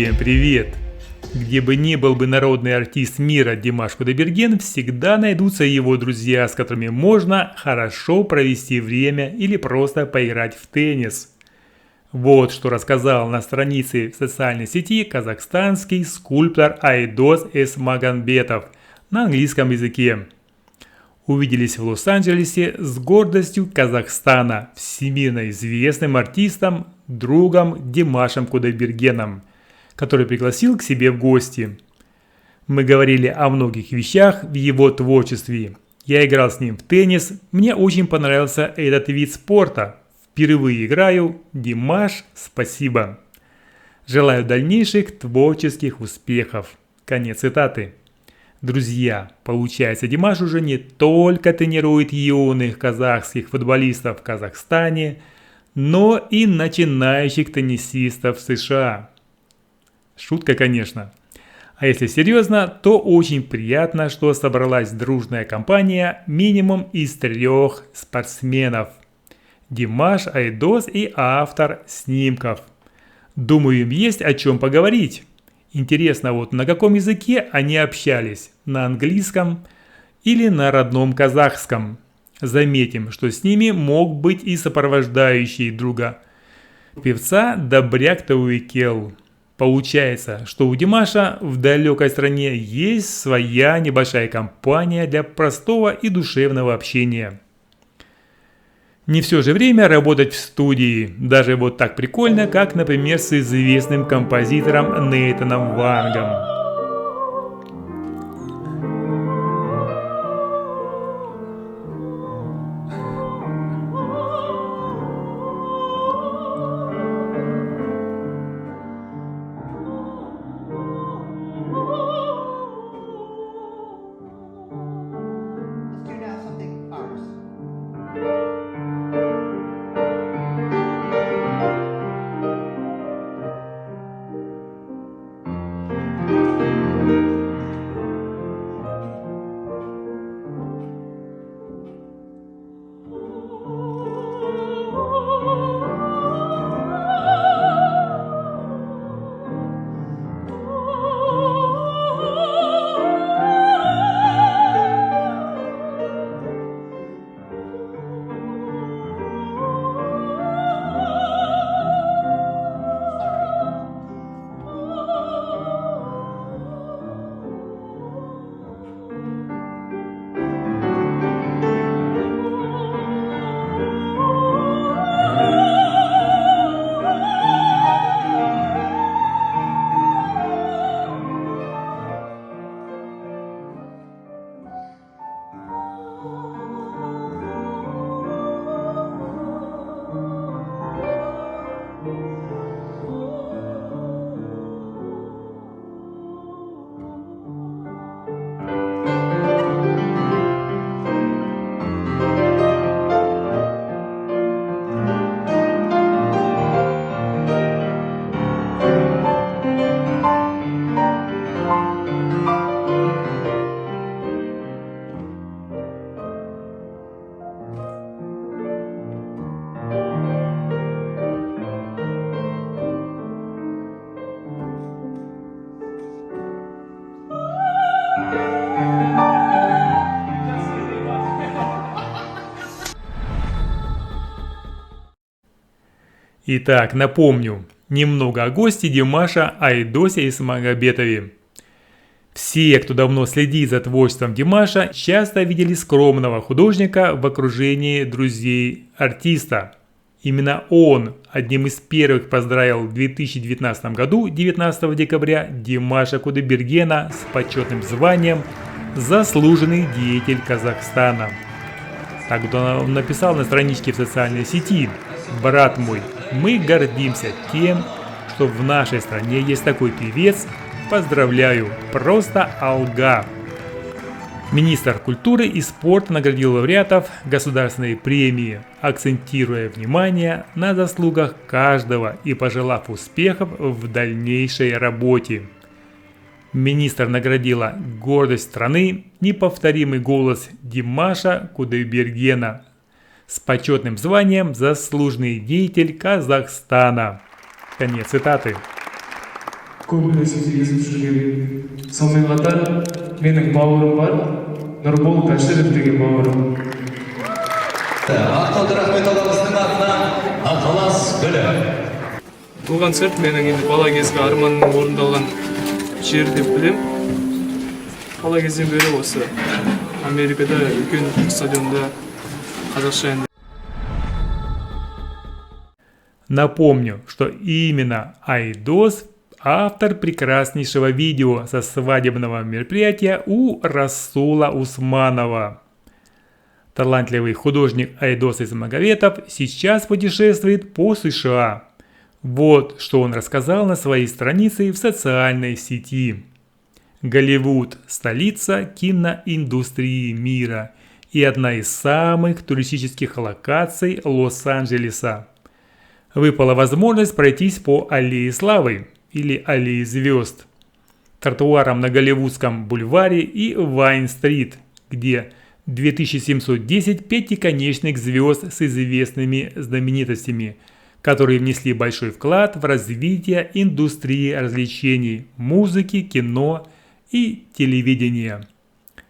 Всем привет! Где бы ни был бы народный артист мира Димаш Кудайберген, всегда найдутся его друзья, с которыми можно хорошо провести время или просто поиграть в теннис. Вот что рассказал на странице в социальной сети казахстанский скульптор Айдос Эсмагамбетов на английском языке. Увиделись в Лос-Анджелесе с гордостью Казахстана, всемирно известным артистом, другом Димашем Кудайбергеном, который пригласил к себе в гости. Мы говорили о многих вещах в его творчестве. Я играл с ним в теннис, мне очень понравился этот вид спорта. Впервые играю. Димаш, спасибо. Желаю дальнейших творческих успехов. Конец цитаты. Друзья, получается, Димаш уже не только тренирует юных казахских футболистов в Казахстане, но и начинающих теннисистов в США. Шутка, конечно. А если серьезно, то очень приятно, что собралась дружная компания минимум из 3 спортсменов. Димаш, Айдос и автор снимков. Думаю, им есть о чем поговорить. Интересно, вот на каком языке они общались? На английском или на родном казахском? Заметим, что с ними мог быть и сопровождающий друга певца Добряк Тауикел. Получается, что у Димаша в далекой стране есть своя небольшая компания для простого и душевного общения. Не все же время работать в студии, даже вот так прикольно, как, например, с известным композитором Нейтаном Вангом. Итак, напомню немного о госте Димаша Айдосе Эсмагамбетове. Все, кто давно следит за творчеством Димаша, часто видели скромного художника в окружении друзей артиста. Именно он одним из первых поздравил в 2019 году, 19 декабря, Димаша Кудайбергена с почетным званием «Заслуженный деятель Казахстана». Так вот он написал на страничке в социальной сети: «Брат мой, мы гордимся тем, что в нашей стране есть такой певец. Поздравляю, просто алга». Министр культуры и спорта наградил лауреатов государственной премии, акцентируя внимание на заслугах каждого и пожелав успехов в дальнейшей работе. Министр наградила гордость страны, неповторимый голос Димаша Кудайбергена с почетным званием «Заслуженный деятель Казахстана». Конец цитаты. көбінесе кездесіп жүрген. Сонымен қатар менің бауырым бар, Нұрбол Тәшіров деген бауырым. Ақталды рахмет ағамыздың атынан Аталас гүлі. Бұл концерт менің енді бала кезгі арманның орындалған жер деп білем. Бала кезден бері осы Америкада үлкен стадионда қазақша ән. Напомню, что именно Айдос автор прекраснейшего видео со свадебного мероприятия у Расула Усманова. Талантливый художник Айдос Исмагаветов сейчас путешествует по США. Вот что он рассказал на своей странице в социальной сети. Голливуд – столица киноиндустрии мира и одна из самых туристических локаций Лос-Анджелеса. Выпала возможность пройтись по Аллее Славы или Аллее Звезд, тротуарам на Голливудском бульваре и Вайн-стрит, где 2710 пятиконечных звезд с известными знаменитостями, которые внесли большой вклад в развитие индустрии развлечений, музыки, кино и телевидения.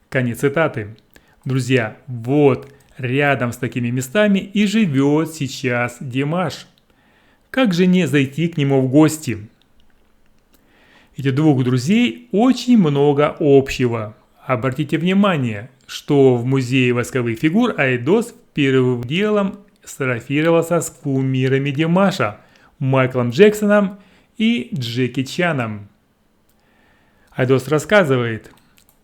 Конец цитаты. Друзья, вот рядом с такими местами и живет сейчас Димаш. Как же не зайти к нему в гости? Этих двух друзей очень много общего. Обратите внимание, что в музее восковых фигур Айдос первым делом сфотографировался с кумирами Димаша, Майклом Джексоном и Джеки Чаном. Айдос рассказывает,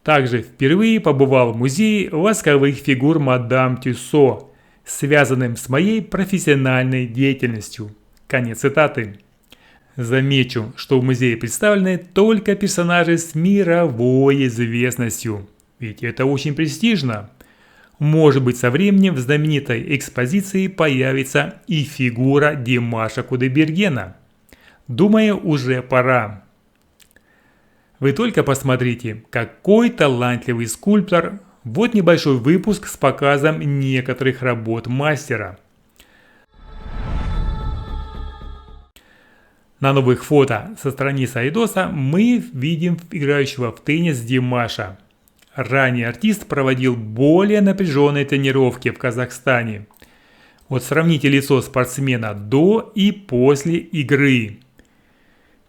также впервые побывал в музее восковых фигур мадам Тюссо, связанным с моей профессиональной деятельностью. Конец цитаты. Замечу, что в музее представлены только персонажи с мировой известностью, ведь это очень престижно. Может быть, со временем в знаменитой экспозиции появится и фигура Димаша Кудайбергена. Думаю, уже пора. Вы только посмотрите, какой талантливый скульптор. Вот небольшой выпуск с показом некоторых работ мастера. На новых фото со страницы Айдоса мы видим играющего в теннис Димаша. Ранее артист проводил более напряженные тренировки в Казахстане. Вот сравните лицо спортсмена до и после игры.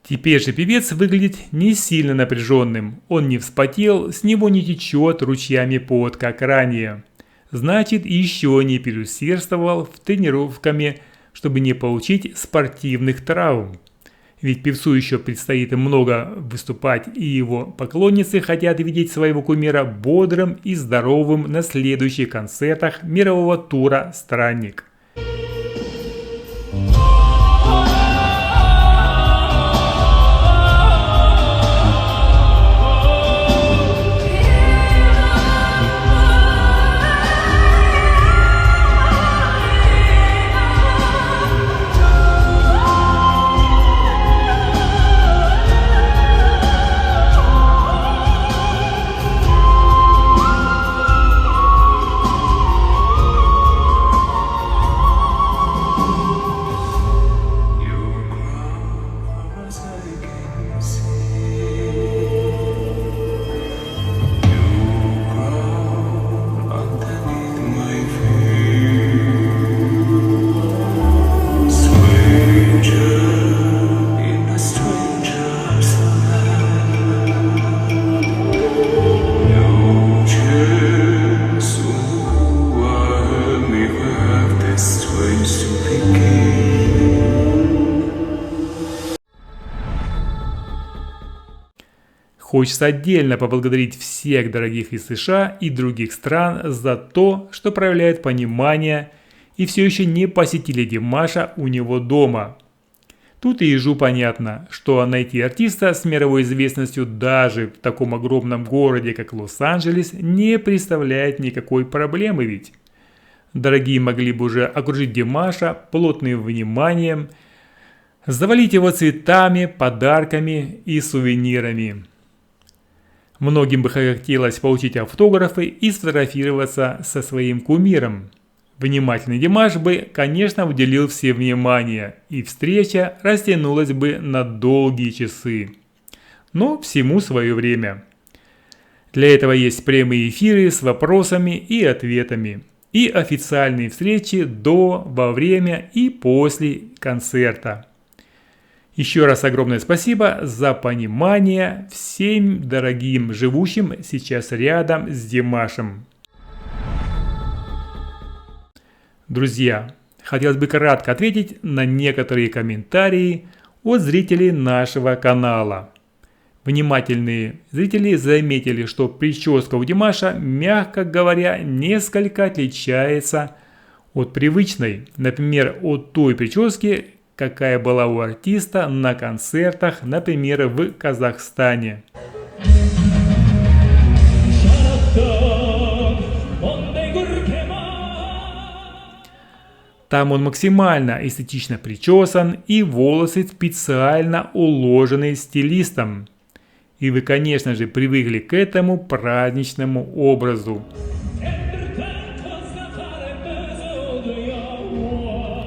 Теперь же певец выглядит не сильно напряженным. Он не вспотел, с него не течет ручьями пот, как ранее. Значит, еще не переусердствовал в тренировками, чтобы не получить спортивных травм. Ведь певцу еще предстоит много выступать, и его поклонницы хотят видеть своего кумира бодрым и здоровым на следующих концертах мирового тура «Странник». Хочется отдельно поблагодарить всех дорогих из США и других стран за то, что проявляют понимание и все еще не посетили Димаша у него дома. Тут и ежу понятно, что найти артиста с мировой известностью даже в таком огромном городе, как Лос-Анджелес, не представляет никакой проблемы ведь. Дорогие могли бы уже окружить Димаша плотным вниманием, завалить его цветами, подарками и сувенирами. Многим бы хотелось получить автографы и сфотографироваться со своим кумиром. Внимательный Димаш бы, конечно, уделил все внимание, и встреча растянулась бы на долгие часы. но всему свое время. Для этого есть прямые эфиры с вопросами и ответами, и официальные встречи до, во время и после концерта. Еще раз огромное спасибо за понимание всем дорогим живущим сейчас рядом с Димашем. Друзья, хотелось бы кратко ответить на некоторые комментарии от зрителей нашего канала. Внимательные зрители заметили, что прическа у Димаша, мягко говоря, несколько отличается от привычной. Например, от той прически, какая была у артиста на концертах, например, в Казахстане. Там он максимально эстетично причесан и волосы специально уложены стилистом. И вы, конечно же, привыкли к этому праздничному образу.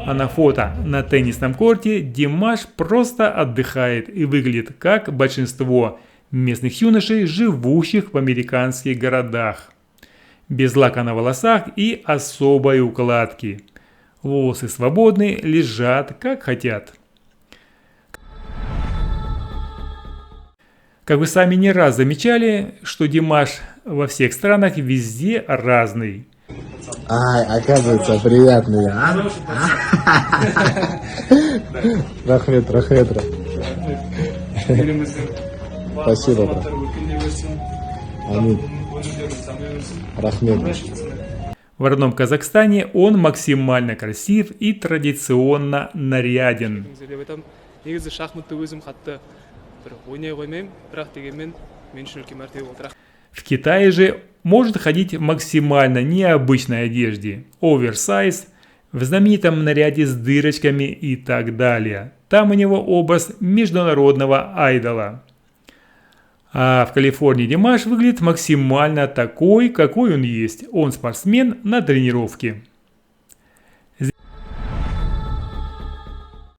А на фото на теннисном корте Димаш просто отдыхает и выглядит как большинство местных юношей, живущих в американских городах. Без лака на волосах и особой укладки. Волосы свободны, лежат как хотят. Как вы сами не раз замечали, что Димаш во всех странах везде разный. Оказывается, приятный, а? Рахмет. Спасибо, брат. Аминь. Рахмет. В родном Казахстане он максимально красив и традиционно наряден. В Китае же может ходить в максимально необычной одежде, оверсайз, в знаменитом наряде с дырочками и так далее. Там у него образ международного айдола. А в Калифорнии Димаш выглядит максимально такой, какой он есть. Он спортсмен на тренировке.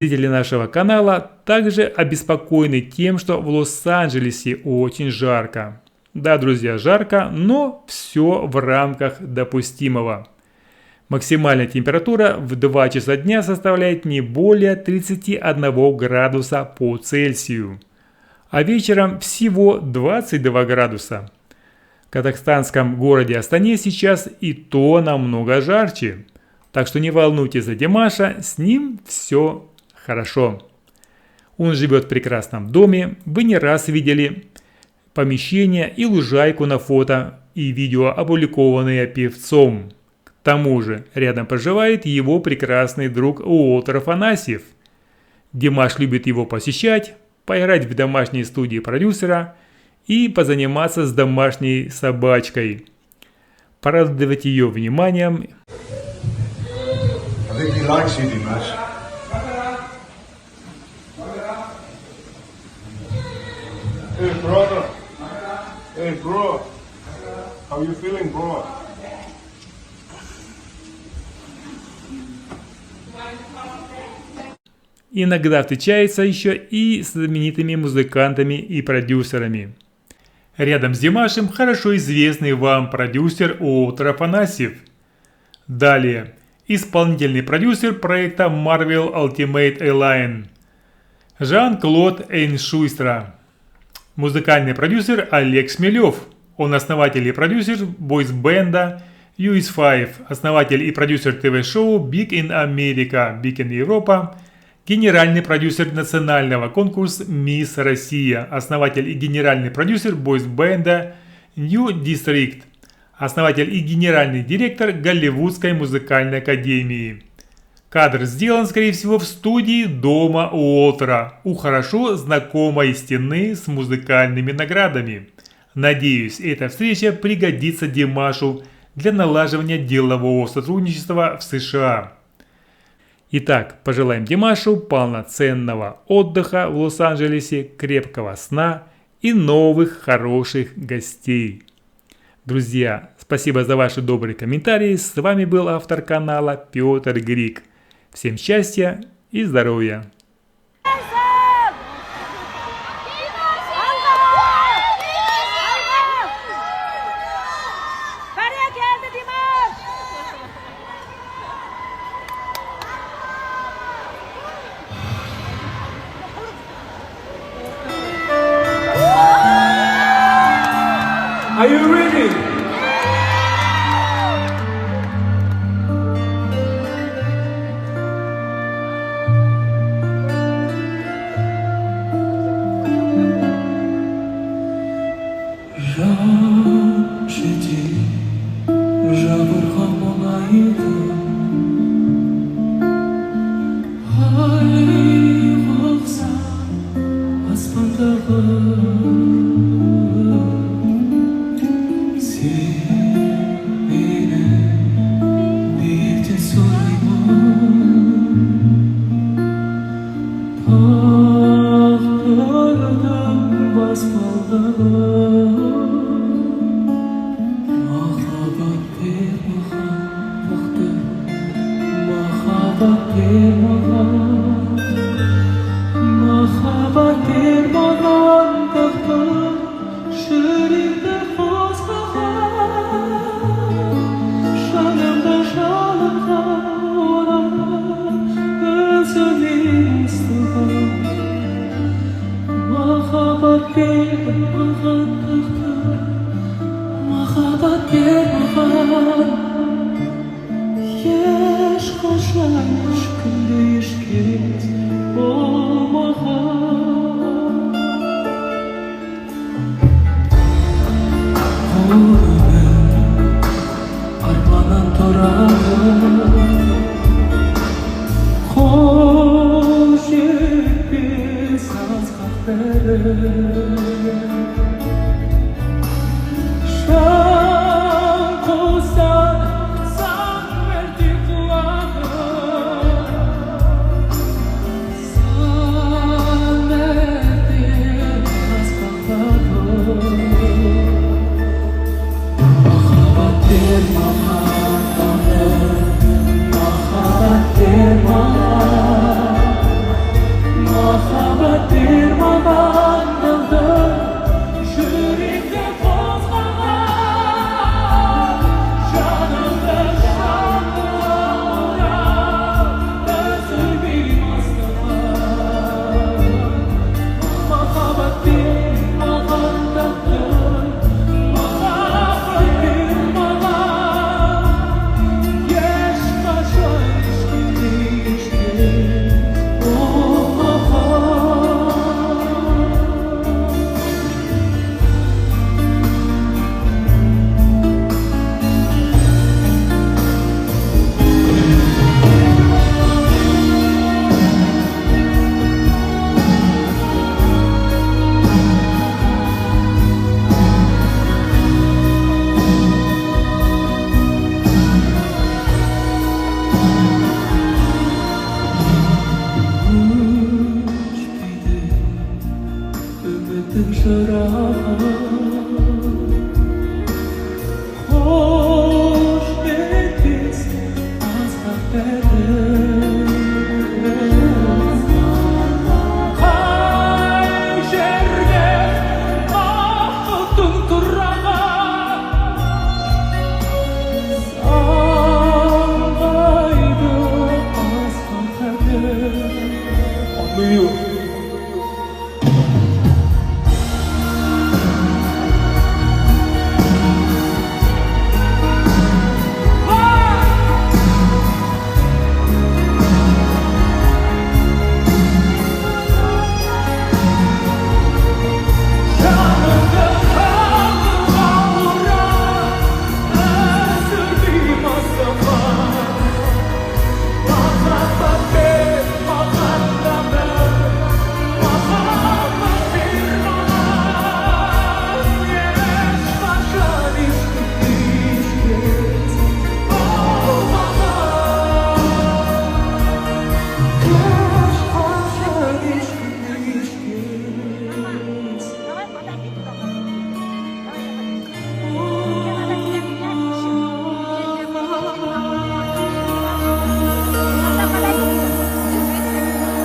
Зрители нашего канала также обеспокоены тем, что в Лос-Анджелесе очень жарко. Да, друзья, жарко, но все в рамках допустимого. Максимальная температура в 2 часа дня составляет не более 31 градуса по Цельсию. А вечером всего 22 градуса. В казахстанском городе Астане сейчас и то намного жарче. Так что не волнуйтесь за Димаша, с ним все хорошо. Он живет в прекрасном доме, вы не раз видели помещение и лужайку на фото и видео, опубликованные певцом. К тому же рядом проживает его прекрасный друг Уолтер Афанасьев. Димаш любит его посещать, поиграть в домашней студии продюсера и позаниматься с домашней собачкой. Порадовать ее вниманием. Hey bro, how you feeling, bro? Иногда встречается еще и с знаменитыми музыкантами и продюсерами. Рядом с Димашем хорошо известный вам продюсер Уолтер Афанасьев. Далее, исполнительный продюсер проекта Marvel Ultimate Alliance Жан-Клод Эйншуйстра. Музыкальный продюсер Олег Шмелев. Он основатель и продюсер бойс-бенда US5, основатель и продюсер ТВ-шоу Big in America, Big in Europa, генеральный продюсер национального конкурса Мисс Россия, основатель и генеральный продюсер бойс-бенда New District, основатель и генеральный директор Голливудской музыкальной академии. Кадр сделан, скорее всего, в студии дома Уолтера, у хорошо знакомой стены с музыкальными наградами. Надеюсь, эта встреча пригодится Димашу для налаживания делового сотрудничества в США. Итак, пожелаем Димашу полноценного отдыха в Лос-Анджелесе, крепкого сна и новых хороших гостей. Друзья, спасибо за ваши добрые комментарии. С вами был автор канала Петр Грик. Всем счастья и здоровья!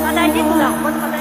Подойди туда, вот подойди.